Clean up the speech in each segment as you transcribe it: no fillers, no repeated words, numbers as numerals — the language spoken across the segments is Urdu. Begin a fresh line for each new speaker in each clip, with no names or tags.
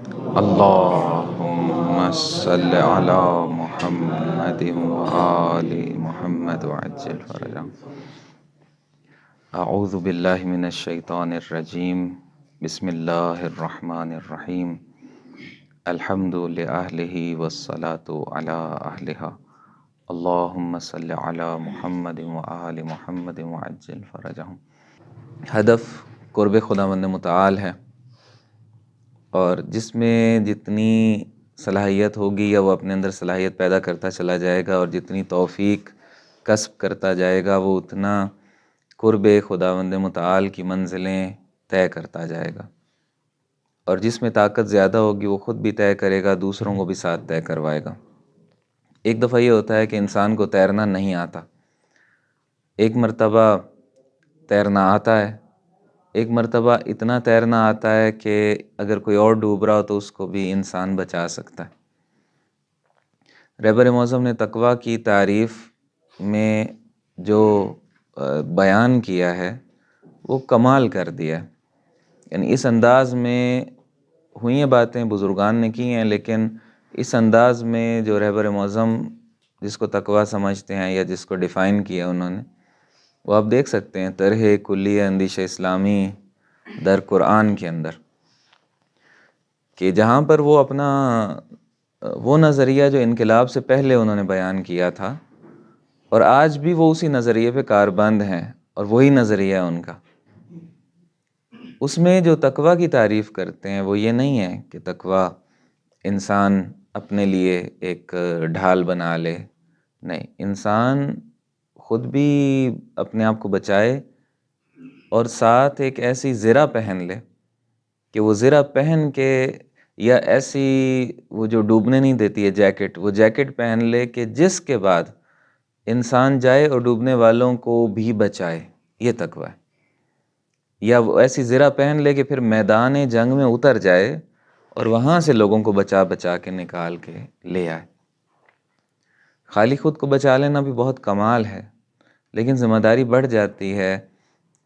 اللهم صل على محمد وآل محمد وعجل فرجهم. اعوذ باللہ من الشیطان الرجیم. بسم اللہ الرحمن الرحیم. الحمد لأہلہ والصلاة علی اہلہا. اللہم صل علی محمد وآل محمد وعجل فرجهم. ہدف قرب خداوند متعال ہے، اور جس میں جتنی صلاحیت ہوگی یا وہ اپنے اندر صلاحیت پیدا کرتا چلا جائے گا اور جتنی توفیق کسب کرتا جائے گا وہ اتنا قرب خداوند متعال کی منزلیں طے کرتا جائے گا. اور جس میں طاقت زیادہ ہوگی وہ خود بھی طے کرے گا، دوسروں کو بھی ساتھ طے کروائے گا. ایک دفعہ یہ ہوتا ہے کہ انسان کو تیرنا نہیں آتا، ایک مرتبہ تیرنا آتا ہے، ایک مرتبہ اتنا تیرنا آتا ہے کہ اگر کوئی اور ڈوب رہا ہو تو اس کو بھی انسان بچا سکتا ہے. رہبر معظم نے تقویٰ کی تعریف میں جو بیان کیا ہے وہ کمال کر دیا ہے. یعنی اس انداز میں ہوئی ہیں باتیں، بزرگان نے کی ہیں، لیکن اس انداز میں جو رہبر معظم جس کو تقویٰ سمجھتے ہیں یا جس کو ڈیفائن کیا انہوں نے، وہ آپ دیکھ سکتے ہیں طرح کلی اندیش اسلامی در قرآن کے اندر، کہ جہاں پر وہ اپنا وہ نظریہ جو انقلاب سے پہلے انہوں نے بیان کیا تھا اور آج بھی وہ اسی نظریے پہ کاربند ہیں اور وہی نظریہ ہے ان کا، اس میں جو تقویٰ کی تعریف کرتے ہیں وہ یہ نہیں ہے کہ تقویٰ انسان اپنے لیے ایک ڈھال بنا لے. نہیں، انسان خود بھی اپنے آپ کو بچائے اور ساتھ ایک ایسی زرہ پہن لے کہ وہ زرہ پہن کے، یا ایسی وہ جو ڈوبنے نہیں دیتی ہے جیکٹ، وہ جیکٹ پہن لے کہ جس کے بعد انسان جائے اور ڈوبنے والوں کو بھی بچائے. یہ تقویٰ ہے. یا وہ ایسی زرہ پہن لے کہ پھر میدان جنگ میں اتر جائے اور وہاں سے لوگوں کو بچا بچا کے نکال کے لے آئے. خالی خود کو بچا لینا بھی بہت کمال ہے، لیکن ذمہ داری بڑھ جاتی ہے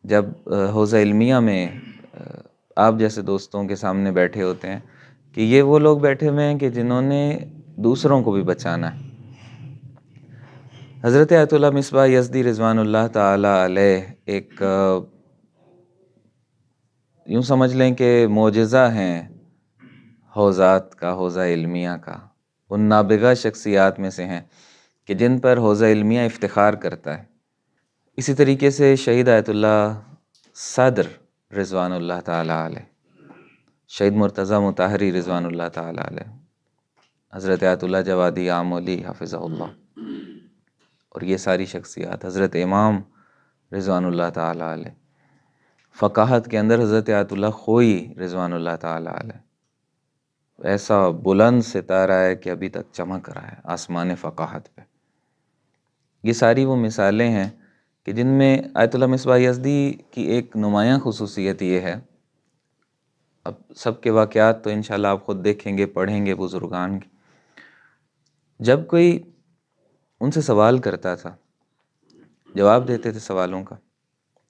جب حوزہ علمیہ میں آپ جیسے دوستوں کے سامنے بیٹھے ہوتے ہیں کہ یہ وہ لوگ بیٹھے ہوئے ہیں کہ جنہوں نے دوسروں کو بھی بچانا ہے. حضرت آیت اللہ مصباح یزدی رضوان اللہ تعالی علیہ ایک یوں سمجھ لیں کہ معجزہ ہیں حوزات کا، حوزہ علمیہ کا، ان نابغہ شخصیات میں سے ہیں کہ جن پر حوزہ علمیہ افتخار کرتا ہے. اسی طریقے سے شہید آیت اللہ صدر رضوان اللہ تعالی علیہ، شہید مرتضیٰ مطہری رضوان اللہ تعالی علیہ، حضرت آیت اللہ جوادی آمولی حفظہ اللہ، اور یہ ساری شخصیات، حضرت امام رضوان اللہ تعالی علیہ، فقاہت کے اندر حضرت آیت اللہ خوئی رضوان اللہ تعالی علیہ، ایسا بلند ستارہ ہے کہ ابھی تک چمک رہا ہے آسمان فقاہت پہ. یہ ساری وہ مثالیں ہیں کہ جن میں آیت اللہ مصباح یزدی کی ایک نمایاں خصوصیت یہ ہے. اب سب کے واقعات تو انشاءاللہ آپ خود دیکھیں گے، پڑھیں گے بزرگان کی. جب کوئی ان سے سوال کرتا تھا، جواب دیتے تھے سوالوں کا،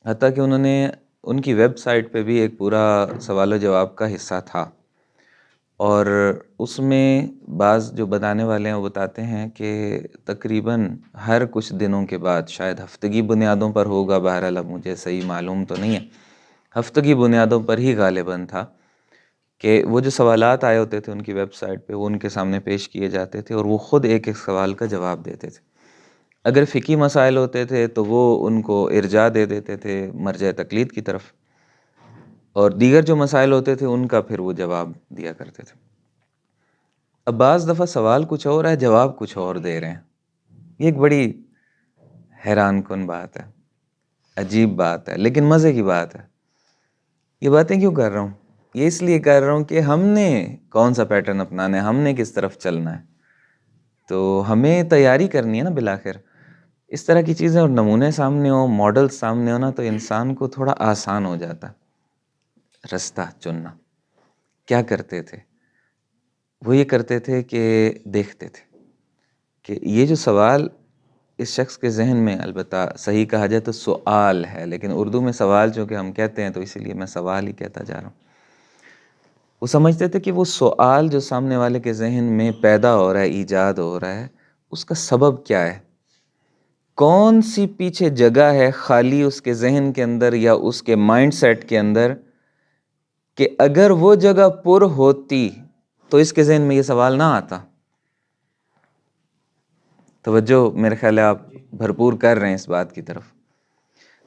حتیٰ کہ انہوں نے ان کی ویب سائٹ پہ بھی ایک پورا سوال و جواب کا حصہ تھا، اور اس میں بعض جو بتانے والے ہیں وہ بتاتے ہیں کہ تقریباً ہر کچھ دنوں کے بعد، شاید ہفتگی بنیادوں پر ہوگا، بہرحال اب مجھے صحیح معلوم تو نہیں ہے، ہفتگی بنیادوں پر ہی غالباً تھا کہ وہ جو سوالات آئے ہوتے تھے ان کی ویب سائٹ پہ، وہ ان کے سامنے پیش کیے جاتے تھے اور وہ خود ایک ایک سوال کا جواب دیتے تھے. اگر فقہی مسائل ہوتے تھے تو وہ ان کو ارجاع دے دیتے تھے مرجع تقلید کی طرف، اور دیگر جو مسائل ہوتے تھے ان کا پھر وہ جواب دیا کرتے تھے. اب بعض دفعہ سوال کچھ اور ہے، جواب کچھ اور دے رہے ہیں. یہ ایک بڑی حیران کن بات ہے، عجیب بات ہے، لیکن مزے کی بات ہے. یہ باتیں کیوں کر رہا ہوں؟ یہ اس لیے کر رہا ہوں کہ ہم نے کون سا پیٹرن اپنانا ہے، ہم نے کس طرف چلنا ہے. تو ہمیں تیاری کرنی ہے نا بالآخر. اس طرح کی چیزیں اور نمونے سامنے ہوں، ماڈل سامنے ہونا، تو انسان کو تھوڑا آسان ہو جاتا رستہ چننا. کیا کرتے تھے؟ وہ یہ کرتے تھے کہ دیکھتے تھے کہ یہ جو سوال اس شخص کے ذہن میں، البتہ صحیح کہا جائے تو سوال ہے، لیکن اردو میں سوال چونکہ ہم کہتے ہیں تو اسی لیے میں سوال ہی کہتا جا رہا ہوں. وہ سمجھتے تھے کہ وہ سوال جو سامنے والے کے ذہن میں پیدا ہو رہا ہے، ایجاد ہو رہا ہے، اس کا سبب کیا ہے، کون سی پیچھے جگہ ہے خالی اس کے ذہن کے اندر یا اس کے مائنڈ سیٹ کے اندر، کہ اگر وہ جگہ پر ہوتی تو اس کے ذہن میں یہ سوال نہ آتا۔ توجہ میرے خیال ہے آپ بھرپور کر رہے ہیں اس بات کی طرف۔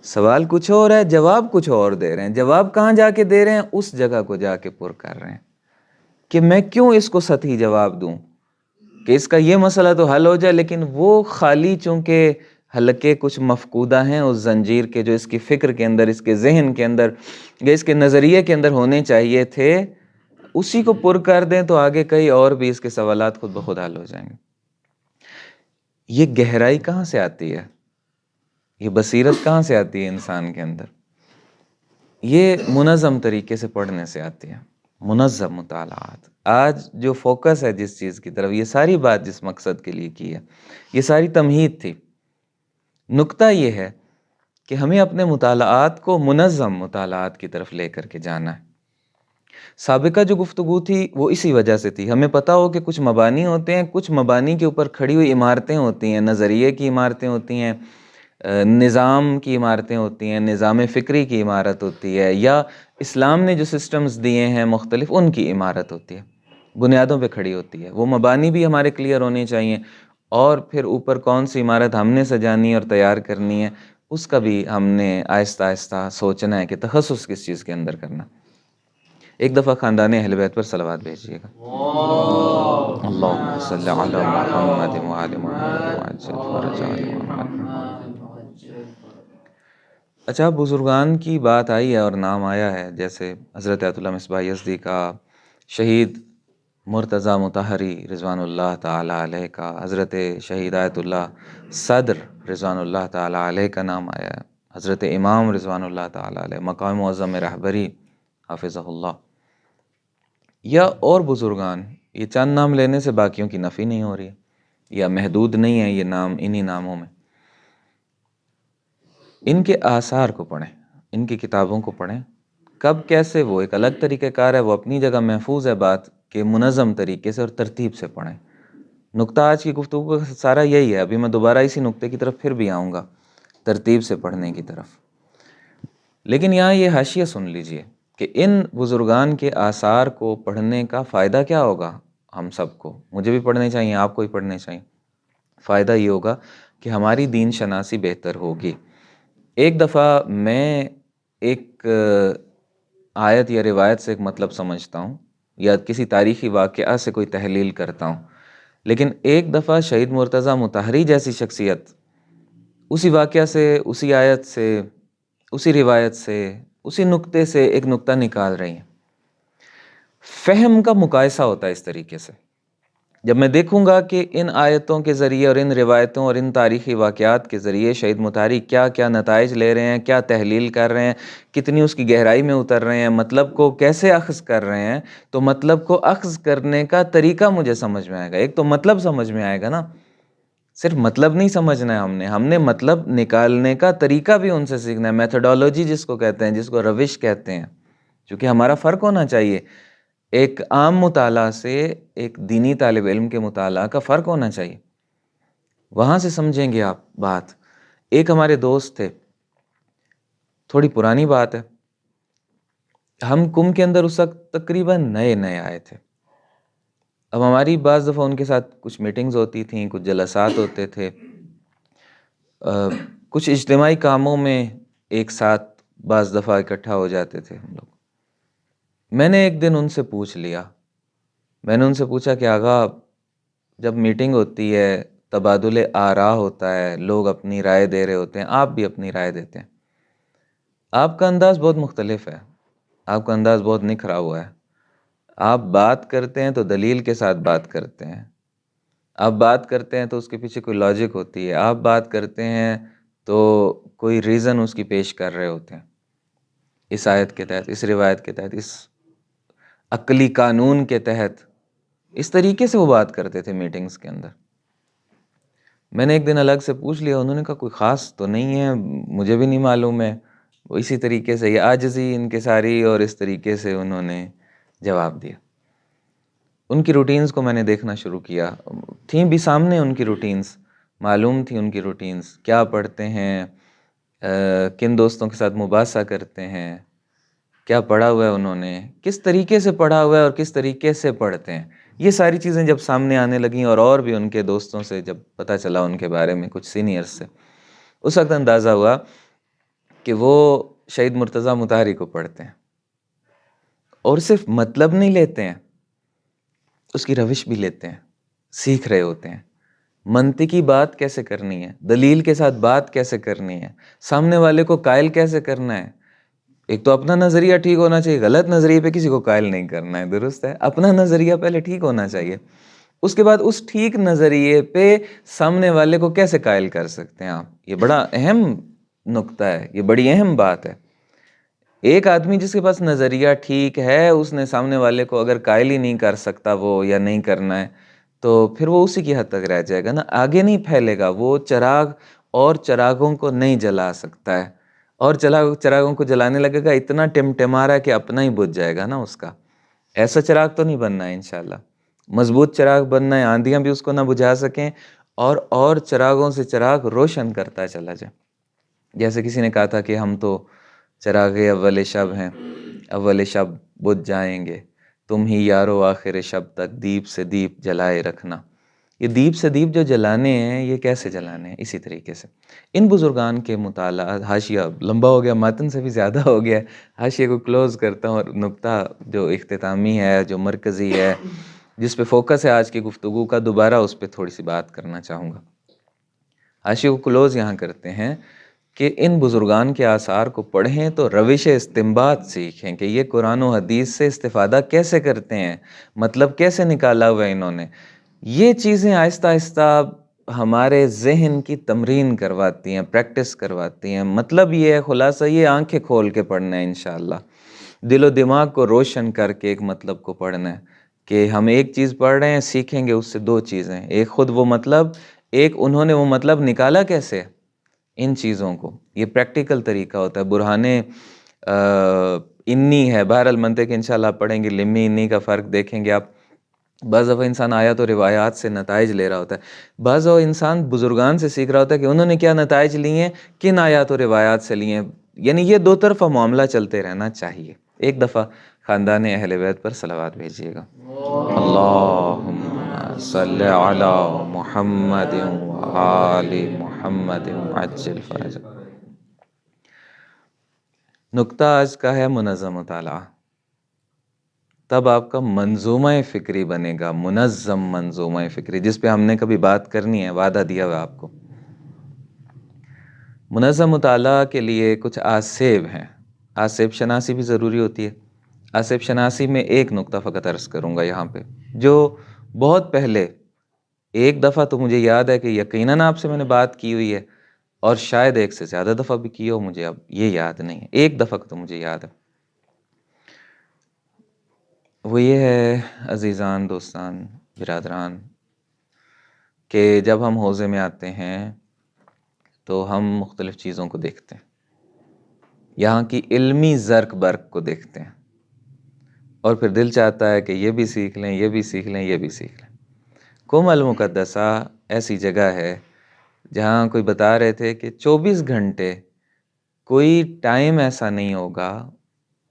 سوال کچھ اور ہے، جواب کچھ اور دے رہے ہیں۔ جواب کہاں جا کے دے رہے ہیں؟ اس جگہ کو جا کے پر کر رہے ہیں کہ میں کیوں اس کو سطحی جواب دوں کہ اس کا یہ مسئلہ تو حل ہو جائے، لیکن وہ خالی چونکہ حلقے کچھ مفقودہ ہیں اس زنجیر کے جو اس کی فکر کے اندر، اس کے ذہن کے اندر یا اس کے نظریے کے اندر ہونے چاہیے تھے، اسی کو پر کر دیں تو آگے کئی اور بھی اس کے سوالات خود بخود حل ہو جائیں گے۔ یہ گہرائی کہاں سے آتی ہے؟ یہ بصیرت کہاں سے آتی ہے انسان کے اندر؟ یہ منظم طریقے سے پڑھنے سے آتی ہے، منظم مطالعات۔ آج جو فوکس ہے جس چیز کی طرف، یہ ساری بات جس مقصد کے لیے کی ہے، یہ ساری تمہید تھی۔ نکتہ یہ ہے کہ ہمیں اپنے مطالعات کو منظم مطالعات کی طرف لے کر کے جانا ہے۔ سابقہ جو گفتگو تھی وہ اسی وجہ سے تھی، ہمیں پتہ ہو کہ کچھ مبانی ہوتے ہیں، کچھ مبانی کے اوپر کھڑی ہوئی عمارتیں ہوتی ہیں، نظریے کی عمارتیں ہوتی ہیں، نظام کی عمارتیں ہوتی ہیں، نظام فکری کی عمارت ہوتی ہے، یا اسلام نے جو سسٹمز دیے ہیں مختلف، ان کی عمارت ہوتی ہے، بنیادوں پہ کھڑی ہوتی ہے۔ وہ مبانی بھی ہمارے کلیئر ہونے چاہیے، اور پھر اوپر کون سی عمارت ہم نے سجانی اور تیار کرنی ہے، اس کا بھی ہم نے آہستہ آہستہ سوچنا ہے کہ تخصص کس چیز کے اندر کرنا۔ ایک دفعہ خاندان اہل بیت پر صلوات بھیجیے گا۔ اللہم صلی علی محمد وعلی محمد وعجل فرجہ محمد۔ اچھا، بزرگان کی بات آئی ہے اور نام آیا ہے، جیسے حضرت آیت اللہ مصباح یزدی کا، شہید مرتضیٰ مطہری رضوان اللہ تعالی علیہ کا، حضرت شہید آیت اللہ صدر رضوان اللہ تعالی علیہ کا نام آیا ہے، حضرت امام رضوان اللہ تعالی علیہ، مقام معظم رہبری حافظہ اللہ، یا اور بزرگان۔ یہ چند نام لینے سے باقیوں کی نفی نہیں ہو رہی ہے، یا محدود نہیں ہے یہ نام انہی ناموں میں۔ ان کے آثار کو پڑھیں، ان کی کتابوں کو پڑھیں، کب کیسے، وہ ایک الگ طریقہ کار ہے، وہ اپنی جگہ محفوظ ہے بات، کہ منظم طریقے سے اور ترتیب سے پڑھیں۔ نقطہ آج کی گفتگو کا سارا یہی ہے، ابھی میں دوبارہ اسی نقطے کی طرف پھر بھی آؤں گا، ترتیب سے پڑھنے کی طرف۔ لیکن یہاں یہ حاشیہ سن لیجئے کہ ان بزرگان کے آثار کو پڑھنے کا فائدہ کیا ہوگا ہم سب کو، مجھے بھی پڑھنے چاہیے، آپ کو بھی پڑھنے چاہیے۔ فائدہ یہ ہوگا کہ ہماری دین شناسی بہتر ہوگی۔ ایک دفعہ میں ایک آیت یا روایت سے ایک مطلب سمجھتا ہوں، یا کسی تاریخی واقعہ سے کوئی تحلیل کرتا ہوں، لیکن ایک دفعہ شہید مرتضیٰ مطہری جیسی شخصیت اسی واقعہ سے، اسی آیت سے، اسی روایت سے، اسی نقطے سے ایک نقطہ نکال رہی ہیں۔ فہم کا مقایسہ ہوتا ہے اس طریقے سے، جب میں دیکھوں گا کہ ان آیتوں کے ذریعے اور ان روایتوں اور ان تاریخی واقعات کے ذریعے شہید مطہری کیا کیا نتائج لے رہے ہیں، کیا تحلیل کر رہے ہیں، کتنی اس کی گہرائی میں اتر رہے ہیں، مطلب کو کیسے اخذ کر رہے ہیں، تو مطلب کو اخذ کرنے کا طریقہ مجھے سمجھ میں آئے گا۔ ایک تو مطلب سمجھ میں آئے گا نا، صرف مطلب نہیں سمجھنا ہے، ہم نے مطلب نکالنے کا طریقہ بھی ان سے سیکھنا ہے، میتھڈالوجی جس کو کہتے ہیں، جس کو روش کہتے ہیں، چونکہ ہمارا فرق ہونا چاہیے، ایک عام مطالعہ سے ایک دینی طالب علم کے مطالعہ کا فرق ہونا چاہیے، وہاں سے سمجھیں گے آپ بات۔ ایک ہمارے دوست تھے، تھوڑی پرانی بات ہے، ہم کم کے اندر اس وقت تقریباً نئے آئے تھے۔ اب ہماری بعض دفعہ ان کے ساتھ کچھ میٹنگز ہوتی تھیں، کچھ جلسات ہوتے تھے، کچھ اجتماعی کاموں میں ایک ساتھ بعض دفعہ اکٹھا ہو جاتے تھے ہم لوگ۔ میں نے ایک دن ان سے پوچھ لیا، میں نے ان سے پوچھا کہ آغا، جب میٹنگ ہوتی ہے، تبادل آراء ہوتا ہے، لوگ اپنی رائے دے رہے ہوتے ہیں، آپ بھی اپنی رائے دیتے ہیں، آپ کا انداز بہت مختلف ہے، آپ کا انداز بہت نکھرا ہوا ہے، آپ بات کرتے ہیں تو دلیل کے ساتھ بات کرتے ہیں، آپ بات کرتے ہیں تو اس کے پیچھے کوئی لاجک ہوتی ہے، آپ بات کرتے ہیں تو کوئی ریزن اس کی پیش کر رہے ہوتے ہیں، اس آیت کے تحت، اس روایت کے تحت، اس عقلی قانون کے تحت، اس طریقے سے وہ بات کرتے تھے میٹنگز کے اندر۔ میں نے ایک دن الگ سے پوچھ لیا، انہوں نے کہا کوئی خاص تو نہیں ہے، مجھے بھی نہیں معلوم ہے، وہ اسی طریقے سے یہ عاجزی ان کے ساری، اور اس طریقے سے انہوں نے جواب دیا۔ ان کی روٹینز کو میں نے دیکھنا شروع کیا، تھیں بھی سامنے ان کی روٹینز، معلوم تھی ان کی روٹینز، کیا پڑھتے ہیں، کن دوستوں کے ساتھ مباحثہ کرتے ہیں، کیا پڑھا ہوا ہے انہوں نے، کس طریقے سے پڑھا ہوا ہے اور کس طریقے سے پڑھتے ہیں۔ یہ ساری چیزیں جب سامنے آنے لگیں اور بھی ان کے دوستوں سے جب پتہ چلا ان کے بارے میں، کچھ سینئرز سے، اس وقت اندازہ ہوا کہ وہ شہید مرتضیٰ مطہری کو پڑھتے ہیں، اور صرف مطلب نہیں لیتے ہیں، اس کی روش بھی لیتے ہیں، سیکھ رہے ہوتے ہیں، منطقی بات کیسے کرنی ہے، دلیل کے ساتھ بات کیسے کرنی ہے، سامنے والے کو قائل کیسے کرنا ہے۔ ایک تو اپنا نظریہ ٹھیک ہونا چاہیے، غلط نظریے پہ کسی کو قائل نہیں کرنا ہے، درست ہے، اپنا نظریہ پہلے ٹھیک ہونا چاہیے، اس کے بعد اس ٹھیک نظریے پہ سامنے والے کو کیسے قائل کر سکتے ہیں آپ۔ یہ بڑا اہم نقطہ ہے، یہ بڑی اہم بات ہے۔ ایک آدمی جس کے پاس نظریہ ٹھیک ہے، اس نے سامنے والے کو اگر قائل ہی نہیں کر سکتا وہ، یا نہیں کرنا ہے، تو پھر وہ اسی کی حد تک رہ جائے گا نا، آگے نہیں پھیلے گا، وہ چراغ اور چراغوں کو نہیں جلا سکتا ہے، اور چراغوں کو جلانے لگے گا اتنا ٹمٹما رہا ہے کہ اپنا ہی بجھ جائے گا نا اس کا۔ ایسا چراغ تو نہیں بننا ہے انشاءاللہ، مضبوط چراغ بننا ہے، آندھیاں بھی اس کو نہ بجھا سکیں، اور چراغوں سے چراغ روشن کرتا چلا جائے۔ جیسے کسی نے کہا تھا کہ ہم تو چراغ اول شب ہیں، اول شب بجھ جائیں گے، تم ہی یارو آخر شب تک دیپ سے دیپ جلائے رکھنا۔ یہ دیپ سے دیپ جو جلانے ہیں، یہ کیسے جلانے ہیں؟ اسی طریقے سے ان بزرگان کے مطالعہ، حاشیہ لمبا ہو گیا، متن سے بھی زیادہ ہو گیا، حاشیے کو کلوز کرتا ہوں، اور نقطہ جو اختتامی ہے، جو مرکزی ہے، جس پہ فوکس ہے آج کی گفتگو کا، دوبارہ اس پہ تھوڑی سی بات کرنا چاہوں گا۔ حاشیے کو کلوز یہاں کرتے ہیں کہ ان بزرگان کے آثار کو پڑھیں تو روش استنباط سیکھیں کہ یہ قرآن و حدیث سے استفادہ کیسے کرتے ہیں، مطلب کیسے نکالا ہوا ہے انہوں نے۔ یہ چیزیں آہستہ آہستہ ہمارے ذہن کی تمرین کرواتی ہیں، پریکٹس کرواتی ہیں۔ مطلب یہ ہے، خلاصہ یہ، آنکھیں کھول کے پڑھنا ہے انشاءاللہ، دل و دماغ کو روشن کر کے ایک مطلب کو پڑھنا ہے، کہ ہم ایک چیز پڑھ رہے ہیں، سیکھیں گے اس سے دو چیزیں، ایک خود وہ مطلب، ایک انہوں نے وہ مطلب نکالا کیسے ان چیزوں کو۔ یہ پریکٹیکل طریقہ ہوتا ہے۔ برہانے انی ہے، بہرحال منطق انشاءاللہ آپ پڑھیں گے، لمی انی کا فرق دیکھیں گے آپ۔ بعض دفعہ انسان آیات و روایات سے نتائج لے رہا ہوتا ہے، بعض دفعہ انسان بزرگان سے سیکھ رہا ہوتا ہے کہ انہوں نے کیا نتائج لیے ہیں، کن آیات و روایات سے لیے ہیں۔ یعنی یہ دو طرفہ معاملہ چلتے رہنا چاہیے۔ ایک دفعہ خاندان اہل بیت پر صلوات بھیجیے گا۔ اللہم صلی علی محمد و آل محمد عجل فرج۔ نقطہ آج کا ہے منظم مطالعہ، تب آپ کا منظومہ فکری بنے گا، منظم منظومہ فکری، جس پہ ہم نے کبھی بات کرنی ہے، وعدہ دیا ہوا آپ کو۔ منظم مطالعہ کے لیے کچھ آسیب ہیں، آسیب شناسی بھی ضروری ہوتی ہے۔ آسیب شناسی میں ایک نقطہ فقط عرض کروں گا یہاں پہ، جو بہت پہلے ایک دفعہ تو مجھے یاد ہے کہ یقیناً آپ سے میں نے بات کی ہوئی ہے، اور شاید ایک سے زیادہ دفعہ بھی کی ہو، مجھے اب یہ یاد نہیں ہے، ایک دفعہ تو مجھے یاد ہے۔ وہ یہ ہے عزیزان، دوستان، برادران، کہ جب ہم حوضے میں آتے ہیں تو ہم مختلف چیزوں کو دیکھتے ہیں، یہاں کی علمی زرق برق کو دیکھتے ہیں، اور پھر دل چاہتا ہے کہ یہ بھی سیکھ لیں، یہ بھی سیکھ لیں، یہ بھی سیکھ لیں۔ قم المقدسہ ایسی جگہ ہے جہاں کوئی بتا رہے تھے کہ 24 گھنٹے کوئی ٹائم ایسا نہیں ہوگا،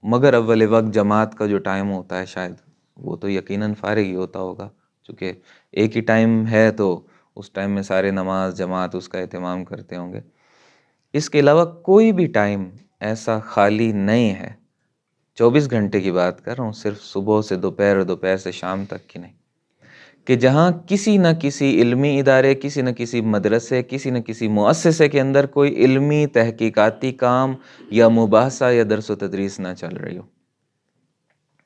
مگر اول وقت جماعت کا جو ٹائم ہوتا ہے شاید وہ تو یقیناً فارغ ہی ہوتا ہوگا، چونکہ ایک ہی ٹائم ہے تو اس ٹائم میں سارے نماز جماعت اس کا اہتمام کرتے ہوں گے۔ اس کے علاوہ کوئی بھی ٹائم ایسا خالی نہیں ہے، 24 گھنٹے کی بات کر رہا ہوں، صرف صبح سے دوپہر اور دوپہر سے شام تک کی نہیں، کہ جہاں کسی نہ کسی علمی ادارے، کسی نہ کسی مدرسے، کسی نہ کسی مؤسسے کے اندر کوئی علمی تحقیقاتی کام یا مباحثہ یا درس و تدریس نہ چل رہی ہو۔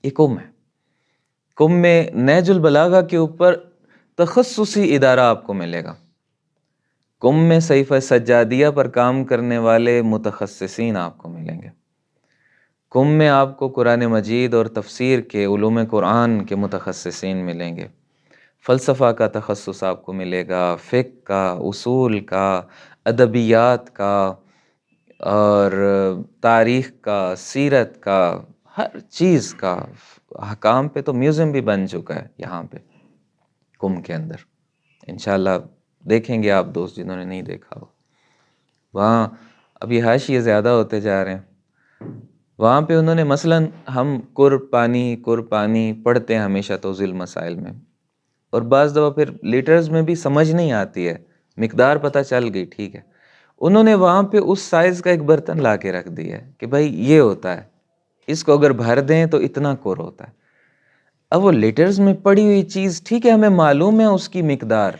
یہ قم ہے۔ قم میں نہج البلاغہ کے اوپر تخصصی ادارہ آپ کو ملے گا۔ قم میں صحیفہ سجادیہ پر کام کرنے والے متخصصین آپ کو ملیں گے۔ قم میں آپ کو قرآن مجید اور تفسیر کے، علوم قرآن کے متخصصین ملیں گے، فلسفہ کا تخصص آپ کو ملے گا، فقہ کا، اصول کا، ادبیات کا، اور تاریخ کا، سیرت کا، ہر چیز کا، حکام پہ تو میوزیم بھی بن چکا ہے یہاں پہ کم کے اندر، انشاءاللہ دیکھیں گے آپ دوست جنہوں نے نہیں دیکھا ہو. وہاں ابھی حاشیے زیادہ ہوتے جا رہے ہیں. وہاں پہ انہوں نے مثلاً ہم قربانی پڑھتے ہیں ہمیشہ توضیح المسائل میں، اور بعض دفعہ پھر لیٹرز میں بھی سمجھ نہیں آتی ہے، مقدار پتہ چل گئی ٹھیک ہے، انہوں نے وہاں پہ اس سائز کا ایک برتن لا کے رکھ دیا ہے کہ بھائی یہ ہوتا ہے، اس کو اگر بھر دیں تو اتنا کور ہوتا ہے. اب وہ لیٹرز میں پڑی ہوئی چیز ٹھیک ہے ہمیں معلوم ہے اس کی مقدار،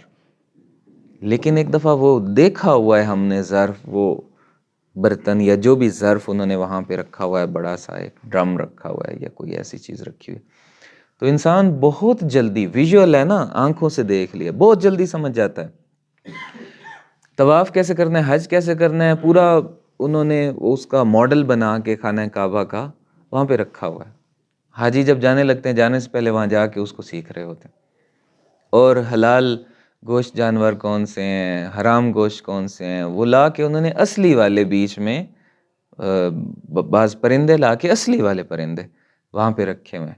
لیکن ایک دفعہ وہ دیکھا ہوا ہے ہم نے ظرف، وہ برتن یا جو بھی ظرف انہوں نے وہاں پہ رکھا ہوا ہے، بڑا سا ایک ڈرم رکھا ہوا ہے یا کوئی ایسی چیز رکھی ہوئی، تو انسان بہت جلدی، ویژول ہے نا، آنکھوں سے دیکھ لیا، بہت جلدی سمجھ جاتا ہے. طواف کیسے کرنا ہے، حج کیسے کرنا ہے، پورا انہوں نے اس کا ماڈل بنا کے خانہ کعبہ کا وہاں پہ رکھا ہوا ہے. حاجی جب جانے لگتے ہیں، جانے سے پہلے وہاں جا کے اس کو سیکھ رہے ہوتے ہیں. اور حلال گوشت جانور کون سے ہیں، حرام گوشت کون سے ہیں، وہ لا کے انہوں نے اصلی والے بیچ میں بعض پرندے لا کے اصلی والے پرندے وہاں پہ رکھے ہوئے ہیں،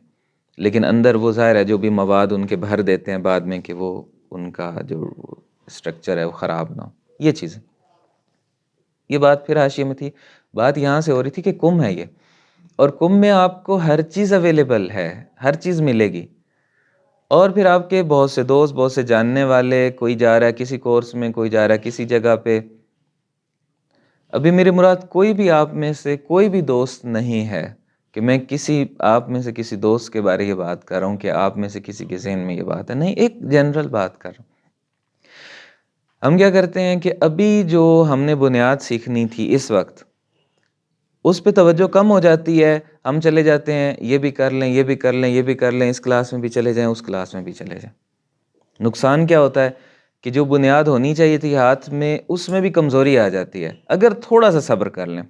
لیکن اندر وہ ظاہر ہے جو بھی مواد ان کے بھر دیتے ہیں بعد میں کہ وہ ان کا جو اسٹرکچر ہے وہ خراب نہ ہو. یہ چیزیں، یہ بات پھر حاشیے میں تھی. بات یہاں سے ہو رہی تھی کہ کم ہے یہ، اور کم میں آپ کو ہر چیز اویلیبل ہے، ہر چیز ملے گی. اور پھر آپ کے بہت سے دوست، بہت سے جاننے والے، کوئی جا رہا ہے کسی کورس میں، کوئی جا رہا ہے کسی جگہ پہ. ابھی میرے مراد کوئی بھی آپ میں سے کوئی بھی دوست نہیں ہے کہ میں کسی آپ میں سے کسی دوست کے بارے یہ بات کر رہا ہوں کہ آپ میں سے کسی کے ذہن میں یہ بات ہے، نہیں، ایک جنرل بات کر رہا ہوں. ہم کیا کرتے ہیں کہ ابھی جو ہم نے بنیاد سیکھنی تھی اس وقت، اس پہ توجہ کم ہو جاتی ہے. ہم چلے جاتے ہیں یہ بھی کر لیں، یہ بھی کر لیں، یہ بھی کر لیں، اس کلاس میں بھی چلے جائیں، اس کلاس میں بھی چلے جائیں. نقصان کیا ہوتا ہے کہ جو بنیاد ہونی چاہیے تھی ہاتھ میں، اس میں بھی کمزوری آ جاتی ہے. اگر تھوڑا سا صبر کر لیں،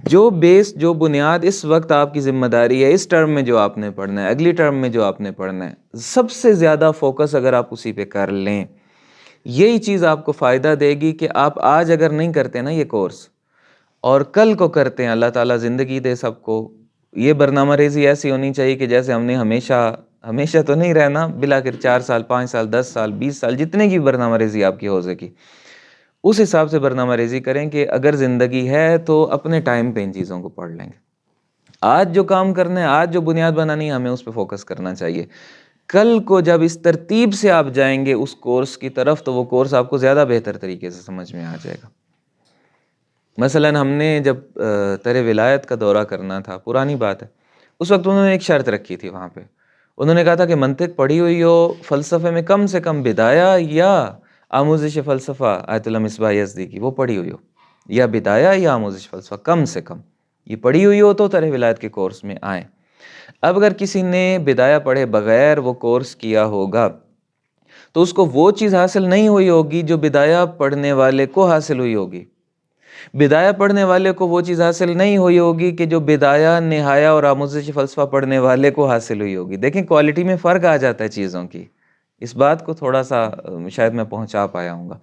جو بیس، جو بنیاد اس وقت آپ کی ذمہ داری ہے، اس ٹرم میں جو آپ نے پڑھنا ہے، اگلی ٹرم میں جو آپ نے پڑھنا ہے، سب سے زیادہ فوکس اگر آپ اسی پہ کر لیں، یہی چیز آپ کو فائدہ دے گی کہ آپ آج اگر نہیں کرتے نا یہ کورس اور کل کو کرتے ہیں، اللہ تعالیٰ زندگی دے سب کو. یہ برنامہ ریزی ایسی ہونی چاہیے کہ جیسے ہم نے ہمیشہ تو نہیں رہنا، بلاخر 4 سال، 5 سال، 10 سال، 20 سال، جتنے کی برنامہ ریزی آپ کی ہو سکی، اس حساب سے برنامہ ریزی کریں کہ اگر زندگی ہے تو اپنے ٹائم پہ ان چیزوں کو پڑھ لیں گے. آج جو کام کرنا ہے، آج جو بنیاد بنانی ہے، ہمیں اس پہ فوکس کرنا چاہیے. کل کو جب اس ترتیب سے آپ جائیں گے اس کورس کی طرف، تو وہ کورس آپ کو زیادہ بہتر طریقے سے سمجھ میں آ جائے گا. مثلاً ہم نے جب ترے ولایت کا دورہ کرنا تھا، پرانی بات ہے، اس وقت انہوں نے ایک شرط رکھی تھی وہاں پہ. انہوں نے کہا تھا کہ منطق پڑھی ہوئی ہو، فلسفے میں کم سے کم بدایہ یا آموزش فلسفہ آیت اللہ مصباح یزدی کی وہ پڑھی ہوئی ہو، یا بدایہ یا آموزش فلسفہ کم سے کم یہ پڑھی ہوئی ہو تو ترے ولایت کے کورس میں آئیں. اب اگر کسی نے بدایہ پڑھے بغیر وہ کورس کیا ہوگا تو اس کو وہ چیز حاصل نہیں ہوئی ہوگی جو بدایہ پڑھنے والے کو حاصل ہوئی ہوگی. بدایہ پڑھنے والے کو وہ چیز حاصل نہیں ہوئی ہوگی کہ جو بدایہ، نہایہ اور آموزش فلسفہ پڑھنے والے کو حاصل ہوئی ہوگی. دیکھیں کوالٹی میں فرق آ جاتا ہے چیزوں کی. اس بات کو تھوڑا سا شاید میں پہنچا پایا ہوں گا.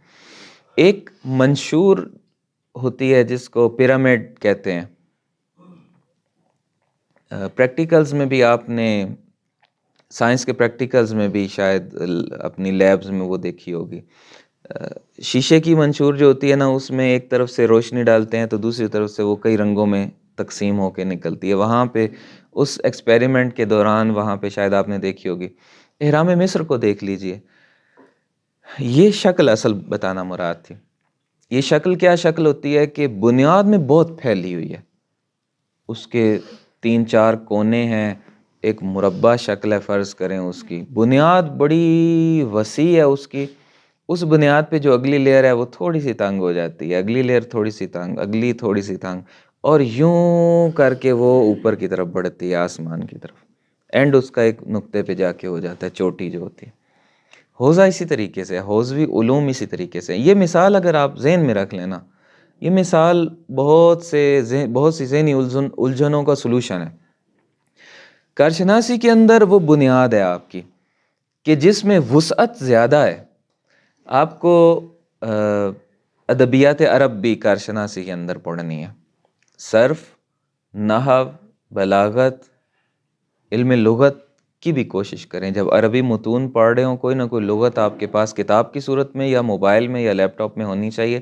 ایک منشور ہوتی ہے جس کو پیرامڈ کہتے ہیں. پریکٹیکلز میں بھی آپ نے، سائنس کے پریکٹیکلز میں بھی شاید اپنی لیبز میں وہ دیکھی ہوگی. شیشے کی منشور جو ہوتی ہے نا، اس میں ایک طرف سے روشنی ڈالتے ہیں تو دوسری طرف سے وہ کئی رنگوں میں تقسیم ہو کے نکلتی ہے. وہاں پہ اس ایکسپیریمنٹ کے دوران وہاں پہ شاید آپ نے دیکھی ہوگی. احرام مصر کو دیکھ لیجئے، یہ شکل اصل بتانا مراد تھی. یہ شکل کیا شکل ہوتی ہے کہ بنیاد میں بہت پھیلی ہوئی ہے، اس کے 3-4 کونے ہیں، ایک مربع شکل ہے فرض کریں، اس کی بنیاد بڑی وسیع ہے اس کی. اس بنیاد پہ جو اگلی لیئر ہے وہ تھوڑی سی تنگ ہو جاتی ہے، اگلی لیئر تھوڑی سی تنگ، اگلی تھوڑی سی تنگ، اور یوں کر کے وہ اوپر کی طرف بڑھتی ہے، آسمان کی طرف. اینڈ اس کا ایک نقطے پہ جا کے ہو جاتا ہے، چوٹی جو ہوتی ہے. حوضہ اسی طریقے سے، حوضوی علوم اسی طریقے سے. یہ مثال اگر آپ ذہن میں رکھ لینا، یہ مثال بہت سی ذہنی الجھنوں کا سلوشن ہے. کارشناسی کے اندر وہ بنیاد ہے آپ کی کہ جس میں وسعت زیادہ ہے. آپ کو ادبیات عرب بھی کارشناسی کے اندر پڑھنی ہے، صرف، نحو، بلاغت، علم لغت کی بھی کوشش کریں. جب عربی متون پڑھ رہے ہوں، کوئی نہ کوئی لغت آپ کے پاس کتاب کی صورت میں یا موبائل میں یا لیپ ٹاپ میں ہونی چاہیے.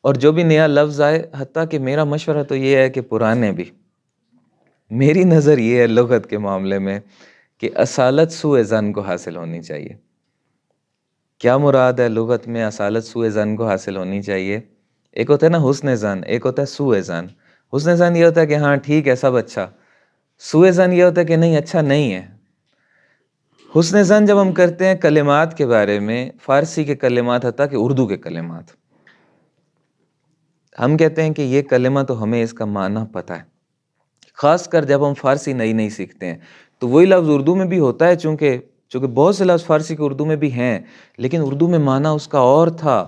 اور جو بھی نیا لفظ آئے، حتیٰ کہ میرا مشورہ تو یہ ہے کہ پرانے بھی، میری نظر یہ ہے لغت کے معاملے میں کہ اصالت سوء ظن کو حاصل ہونی چاہیے. کیا مراد ہے لغت میں اصالت سوء ظن کو حاصل ہونی چاہیے؟ ایک ہوتا ہے نا حسن ظن، ایک ہوتا ہے سوء ظن. حسن ظن یہ ہوتا ہے کہ ہاں ٹھیک ہے سب اچھا. سوء ظن یہ ہوتا ہے کہ نہیں اچھا نہیں ہے. حسن ظن جب ہم کرتے ہیں کلمات کے بارے میں، فارسی کے کلمات حتیٰ کہ اردو کے کلمات، ہم کہتے ہیں کہ یہ کلمہ تو ہمیں اس کا معنی پتہ ہے. خاص کر جب ہم فارسی نئی نئی سیکھتے ہیں تو وہی لفظ اردو میں بھی ہوتا ہے، چونکہ بہت سے لفظ فارسی کے اردو میں بھی ہیں، لیکن اردو میں معنی اس کا اور تھا،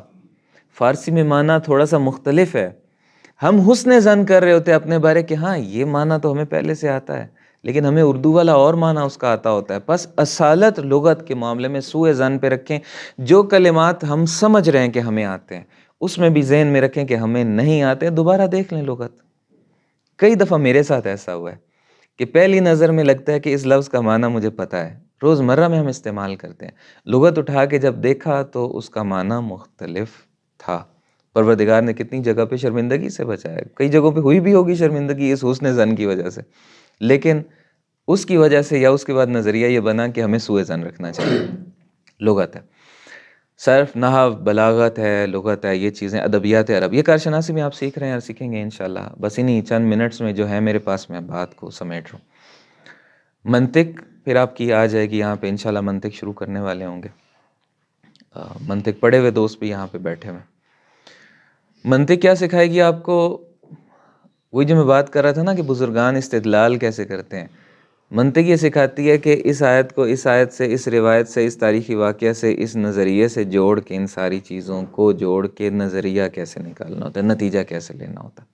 فارسی میں معنی تھوڑا سا مختلف ہے. ہم حسن ظن کر رہے ہوتے ہیں اپنے بارے کہ ہاں یہ معنی تو ہمیں پہلے سے آتا ہے، لیکن ہمیں اردو والا اور معنی اس کا آتا ہوتا ہے. بس اصالت لغت کے معاملے میں سوء ظن پہ رکھیں. جو کلمات ہم سمجھ رہے ہیں کہ ہمیں آتے ہیں، اس میں بھی ذہن میں رکھیں کہ ہمیں نہیں آتے. دوبارہ دیکھ لیں لغت. کئی دفعہ میرے ساتھ ایسا ہوا ہے کہ پہلی نظر میں لگتا ہے کہ اس لفظ کا معنی مجھے پتہ ہے، روزمرہ میں ہم استعمال کرتے ہیں، لغت اٹھا کے جب دیکھا تو اس کا معنی مختلف تھا. پروردگار نے کتنی جگہ پہ شرمندگی سے بچایا، کئی جگہوں پہ ہوئی بھی ہوگی شرمندگی اس حسن ظن کی وجہ سے، لیکن اس کی وجہ سے یا اس کے بعد نظریہ یہ بنا کہ ہمیں سوء ظن رکھنا چاہیے. لغت ہے، صرف نحو، بلاغت ہے، لغت ہے، یہ چیزیں، ادبیات عرب، یہ کارشناسی میں آپ سیکھ رہے ہیں اور سیکھیں گے انشاءاللہ. بس انہی چند منٹس میں جو ہے میرے پاس میں بات کو سمیٹ رہا ہوں. منطق پھر آپ کی آ جائے گی یہاں پہ انشاءاللہ. منطق شروع کرنے والے ہوں گے، منطق پڑھے ہوئے دوست بھی یہاں پہ بیٹھے ہوئے. منطق کیا سکھائے گی آپ کو؟ وہی جو میں بات کر رہا تھا نا کہ بزرگان استدلال کیسے کرتے ہیں. منطق یہ سکھاتی ہے کہ اس آیت کو اس آیت سے، اس روایت سے، اس تاریخی واقعہ سے، اس نظریے سے جوڑ کے، ان ساری چیزوں کو جوڑ کے نظریہ کیسے نکالنا ہوتا ہے، نتیجہ کیسے لینا ہوتا ہے.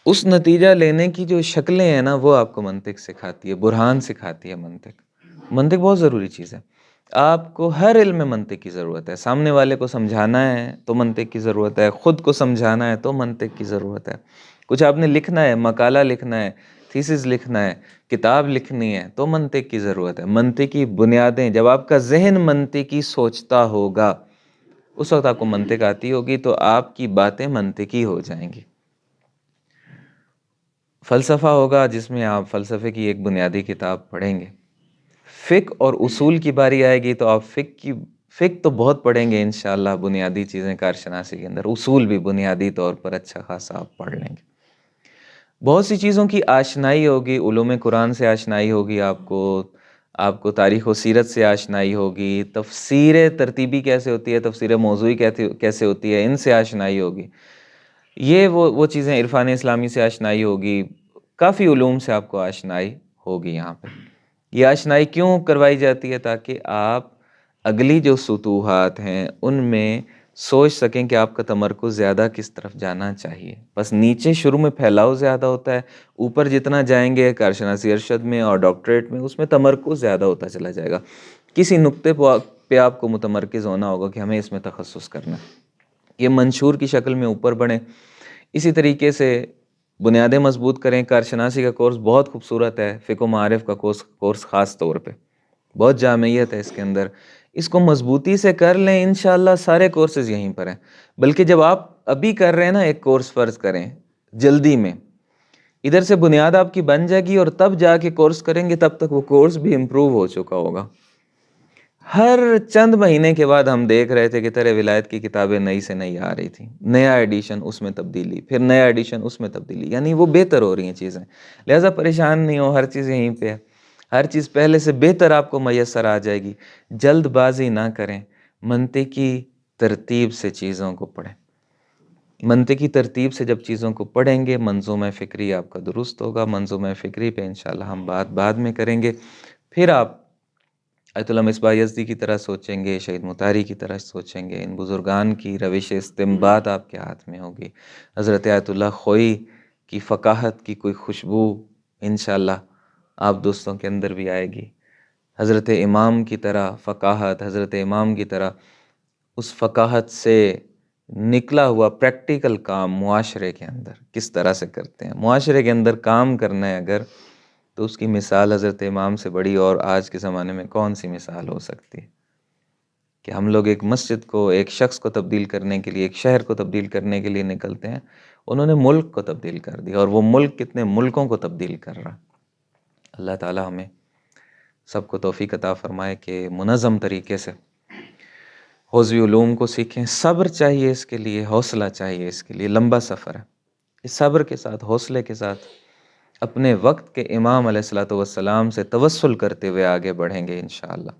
اس نتیجہ لینے کی جو شکلیں ہیں نا، وہ آپ کو منطق سکھاتی ہے، برہان سکھاتی ہے منطق. منطق بہت ضروری چیز ہے. آپ کو ہر علم میں منطق کی ضرورت ہے. سامنے والے کو سمجھانا ہے تو منطق کی ضرورت ہے، خود کو سمجھانا ہے تو منطق کی ضرورت ہے. کچھ آپ نے لکھنا ہے، مقالہ لکھنا ہے، تھیسس لکھنا ہے، کتاب لکھنی ہے تو منطق کی ضرورت ہے. منطقی بنیادیں، جب آپ کا ذہن منطقی سوچتا ہوگا اس وقت آپ کو منطق آتی ہوگی تو آپ کی باتیں منطقی ہو جائیں گی. فلسفہ ہوگا جس میں آپ فلسفے کی ایک بنیادی کتاب پڑھیں گے. فقہ اور اصول کی باری آئے گی تو آپ فقہ تو بہت پڑھیں گے انشاءاللہ، بنیادی چیزیں کارشناسی کے اندر، اصول بھی بنیادی طور پر اچھا خاصا آپ پڑھ لیں گے. بہت سی چیزوں کی آشنائی ہوگی، علوم قرآن سے آشنائی ہوگی، آپ کو تاریخ و سیرت سے آشنائی ہوگی، تفسیر ترتیبی کیسے ہوتی ہے، تفسیر موضوعی کیسے ہوتی ہے، ان سے آشنائی ہوگی. یہ وہ چیزیں، عرفان اسلامی سے آشنائی ہوگی، کافی علوم سے آپ کو آشنائی ہوگی. یہاں پہ یہ آشنائی کیوں کروائی جاتی ہے؟ تاکہ آپ اگلی جو سطوحات ہیں ان میں سوچ سکیں کہ آپ کا تمرکز زیادہ کس طرف جانا چاہیے. بس نیچے شروع میں پھیلاؤ زیادہ ہوتا ہے، اوپر جتنا جائیں گے کارشناسی ارشد میں اور ڈاکٹریٹ میں، اس میں تمرکز زیادہ ہوتا چلا جائے گا. کسی نقطے پہ آپ کو متمرکز ہونا ہوگا کہ ہمیں اس میں تخصص کرنا ہے. یہ منشور کی شکل میں اوپر بڑھیں. اسی طریقے سے بنیادیں مضبوط کریں. کارشناسی کا کورس بہت خوبصورت ہے، فقہ و معارف کا کورس خاص طور پہ بہت جامعیت ہے اس کے اندر. اس کو مضبوطی سے کر لیں، انشاءاللہ سارے کورسز یہیں پر ہیں. بلکہ جب آپ ابھی کر رہے ہیں نا ایک کورس، فرض کریں جلدی میں، ادھر سے بنیاد آپ کی بن جائے گی اور تب جا کے کورس کریں گے، تب تک وہ کورس بھی امپروو ہو چکا ہوگا. ہر چند مہینے کے بعد ہم دیکھ رہے تھے کہ ترے ولایت کی کتابیں نئی سے نئی آ رہی تھیں، نیا ایڈیشن، اس میں تبدیلی، پھر نیا ایڈیشن، اس میں تبدیلی، یعنی وہ بہتر ہو رہی ہیں چیزیں. لہٰذا پریشان نہیں ہو، ہر چیز یہیں پہ ہے، ہر چیز پہلے سے بہتر آپ کو میسر آ جائے گی. جلد بازی نہ کریں، منطقی ترتیب سے چیزوں کو پڑھیں. منطقی ترتیب سے جب چیزوں کو پڑھیں گے، منظومہ فکری آپ کا درست ہوگا. منظومہ فکری پہ انشاءاللہ ہم بعد میں کریں گے. پھر آپ آیت اللہ مصباح یزدی کی طرح سوچیں گے، شہید مطہری کی طرح سوچیں گے. ان بزرگان کی روش استنباط آپ کے ہاتھ میں ہوگی. حضرت آیت اللہ خوئی کی فقاہت کی کوئی خوشبو انشاءاللہ آپ دوستوں کے اندر بھی آئے گی. حضرت امام کی طرح فقاہت، حضرت امام کی طرح اس فقاہت سے نکلا ہوا پریکٹیکل کام معاشرے کے اندر کس طرح سے کرتے ہیں. معاشرے کے اندر کام کرنا ہے اگر، تو اس کی مثال حضرت امام سے بڑی اور آج کے زمانے میں کون سی مثال ہو سکتی ہے کہ ہم لوگ ایک مسجد کو، ایک شخص کو تبدیل کرنے کے لیے، ایک شہر کو تبدیل کرنے کے لیے نکلتے ہیں، انہوں نے ملک کو تبدیل کر دیا، اور وہ ملک کتنے ملکوں کو تبدیل کر رہا۔ اللہ تعالی ہمیں سب کو توفیق عطا فرمائے کہ منظم طریقے سے حوزوی علوم کو سیکھیں۔ صبر چاہیے اس کے لیے، حوصلہ چاہیے اس کے لیے، لمبا سفر ہے۔ اس صبر کے ساتھ، حوصلے کے ساتھ اپنے وقت کے امام علیہ الصلوۃ والسلام سے توسل کرتے ہوئے آگے بڑھیں گے انشاءاللہ،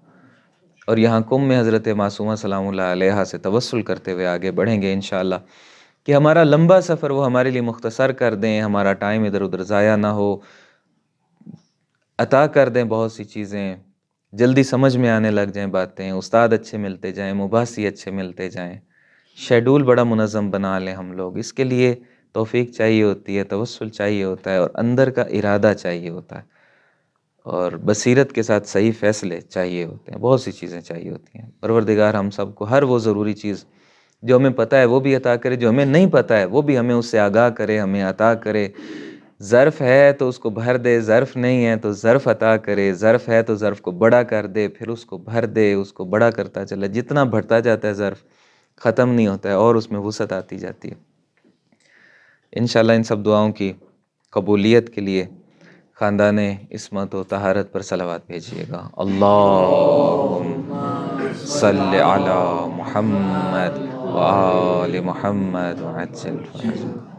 اور یہاں کم میں حضرت معصومہ سلام اللہ علیہا سے توسل کرتے ہوئے آگے بڑھیں گے انشاءاللہ کہ ہمارا لمبا سفر وہ ہمارے لیے مختصر کر دیں، ہمارا ٹائم ادھر ادھر ضائع نہ ہو، عطا کر دیں بہت سی چیزیں، جلدی سمجھ میں آنے لگ جائیں باتیں، استاد اچھے ملتے جائیں، مباحثی اچھے ملتے جائیں، شیڈول بڑا منظم بنا لیں ہم لوگ۔ اس کے لیے توفیق چاہیے ہوتی ہے، توسل چاہیے ہوتا ہے، اور اندر کا ارادہ چاہیے ہوتا ہے، اور بصیرت کے ساتھ صحیح فیصلے چاہیے ہوتے ہیں، بہت سی چیزیں چاہیے ہوتی ہیں۔ پروردگار ہم سب کو ہر وہ ضروری چیز جو ہمیں پتہ ہے وہ بھی عطا کرے، جو ہمیں نہیں پتہ ہے وہ بھی ہمیں اس سے آگاہ کرے، ہمیں عطا کرے۔ ظرف ہے تو اس کو بھر دے، ظرف نہیں ہے تو ظرف عطا کرے، ظرف ہے تو ظرف کو بڑا کر دے، پھر اس کو بھر دے، اس کو بڑا کرتا چلے، جتنا بڑھتا جاتا ہے ظرف ختم نہیں ہوتا ہے، اور اس میں وسعت آتی جاتی ہے۔ انشاءاللہ ان سب دعاؤں کی قبولیت کے لیے خاندان عصمت و طہارت پر صلوات بھیجیے گا۔ اللہم صلی علی محمد وآل محمد وعجل فرجہ۔